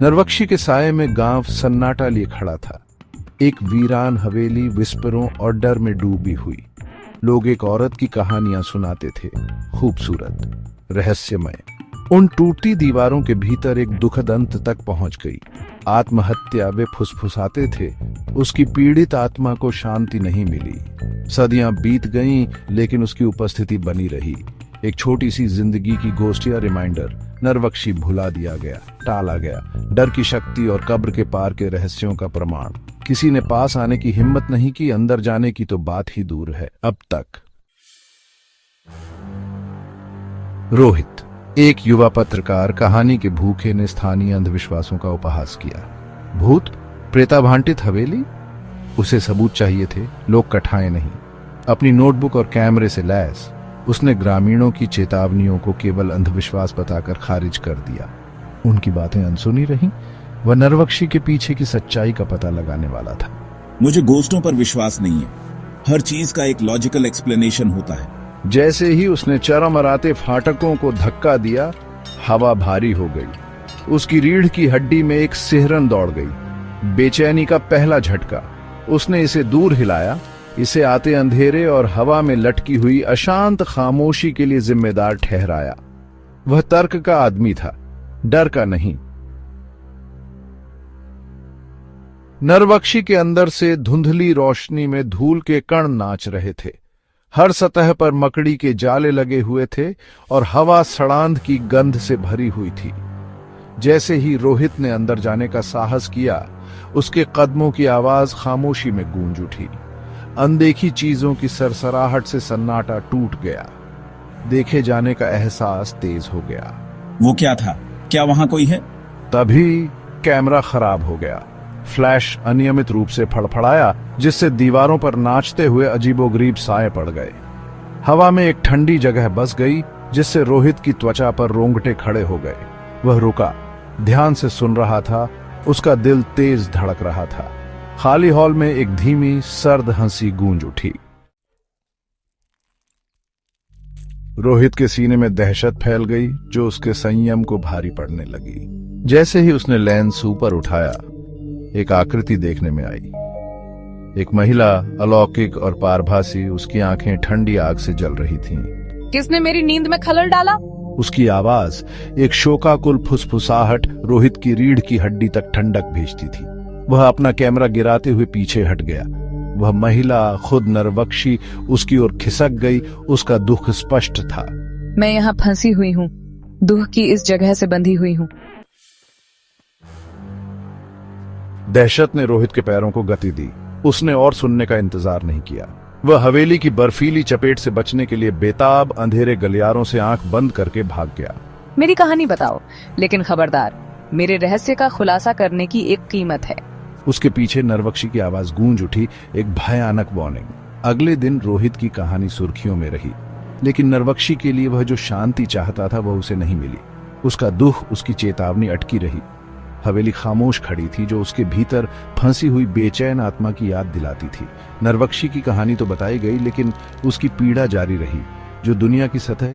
नरवक्षी के साये में गांव सन्नाटा लिए खड़ा था। एक वीरान हवेली विस्परों और डर में डूबी हुई। लोग एक औरत की कहानियां सुनाते थे, खूबसूरत, रहस्यमय। उन टूटती दीवारों के भीतर एक दुखद अंत तक पहुंच गई। आत्महत्या, वे फुसफुसाते थे। उसकी पीड़ित आत्मा को शांति नहीं मिली। सदियां बीत गईं, लेकिन उसकी उपस्थिति बनी रही। एक छोटी सी जिंदगी की गोष्ठिया रिमाइंडर। नरवक्षी भुला दिया गया, टाला गया। डर की शक्ति और कब्र के पार के रहस्यों का प्रमाण। किसी ने पास आने की हिम्मत नहीं की, अंदर जाने की तो बात ही दूर है अब तक। रोहित, एक युवा पत्रकार, कहानी के भूखे ने स्थानीय अंधविश्वासों का उपहास किया। भूत, प्रेताभांटित हवेली, उसे सबूत चाहिए थे, लोग कठाए नहीं। अपनी नोटबुक और कैमरे से लैस उसने ग्रामीणों की चेतावनियों को केवल अंधविश्वास बताकर खारिज कर दिया। उनकी बातें अनसुनी रहीं। वह नरवक्षी के पीछे की सच्चाई का पता लगाने वाला था। मुझे गोष्टों पर विश्वास नहीं है। हर चीज का एक लॉजिकल एक्सप्लेनेशन होता है। जैसे ही उसने चरमराते फाटकों को धक्का दिया, हवा भारी हो गई। उसकी रीढ़ की हड्डी में एक सिहरन दौड़ गई। बेचैनी का पहला झटका। उसने इसे दूर हिलाया, इसे आते अंधेरे और हवा में लटकी हुई अशांत खामोशी के लिए जिम्मेदार ठहराया। वह तर्क का आदमी था, डर का नहीं। नरवक्षी के अंदर से धुंधली रोशनी में धूल के कण नाच रहे थे। हर सतह पर मकड़ी के जाले लगे हुए थे और हवा सड़ांध की गंध से भरी हुई थी। जैसे ही रोहित ने अंदर जाने का साहस किया, उसके कदमों की आवाज खामोशी में गूंज उठी। अनदेखी चीजों की सरसराहट से सन्नाटा टूट गया। देखे जाने का एहसास तेज हो गया। वो क्या था? क्या वहां कोई है? तभी कैमरा खराब हो गया। फ्लैश अनियमित रूप से फड़फड़ाया, जिससे दीवारों पर नाचते हुए अजीबोगरीब साए पड़ गए। हवा में एक ठंडी जगह बस गई, जिससे रोहित की त्वचा पर रोंगटे खड़े हो गए। वह रुका, ध्यान से सुन रहा था। उसका दिल तेज धड़क रहा था। खाली हॉल में एक धीमी सर्द हंसी गूंज उठी। रोहित के सीने में दहशत फैल गई, जो उसके संयम को भारी पड़ने लगी। जैसे ही उसने लेंस ऊपर उठाया, एक आकृति देखने में आई। एक महिला, अलौकिक और पारभासी। उसकी आंखें ठंडी आग से जल रही थीं। किसने मेरी नींद में खलल डाला? उसकी आवाज, एक शोकाकुल फुसफुसाहट, रोहित की रीढ़ की हड्डी तक ठंडक भेजती थी। वह अपना कैमरा गिराते हुए पीछे हट गया। वह महिला, खुद नरवक्षी, उसकी ओर खिसक गई। उसका दुख स्पष्ट था। मैं यहाँ फंसी हुई हूँ, दुख की इस जगह से बंधी हुई हूँ। दहशत ने रोहित के पैरों को गति दी। उसने और सुनने का इंतजार नहीं किया। वह हवेली की बर्फीली चपेट से बचने के लिए बेताब अंधेरे गलियारों से आंख बंद करके भाग गया। मेरी कहानी बताओ, लेकिन खबरदार, मेरे रहस्य का खुलासा करने की एक कीमत है। उसके पीछे नरवक्षी की आवाज गूंज उठी, एक भयानक वार्निंग। अगले दिन रोहित की कहानी सुर्खियों में रही, लेकिन नरवक्षी के लिए वह जो शांति चाहता था, वह उसे नहीं मिली। उसका दुख, उसकी चेतावनी अटकी रही। हवेली खामोश खड़ी थी, जो उसके भीतर फंसी हुई बेचैन आत्मा की याद दिलाती थी। नरवक्षी की कहानी तो बताई गई, लेकिन उसकी पीड़ा जारी रही, जो दुनिया की सतह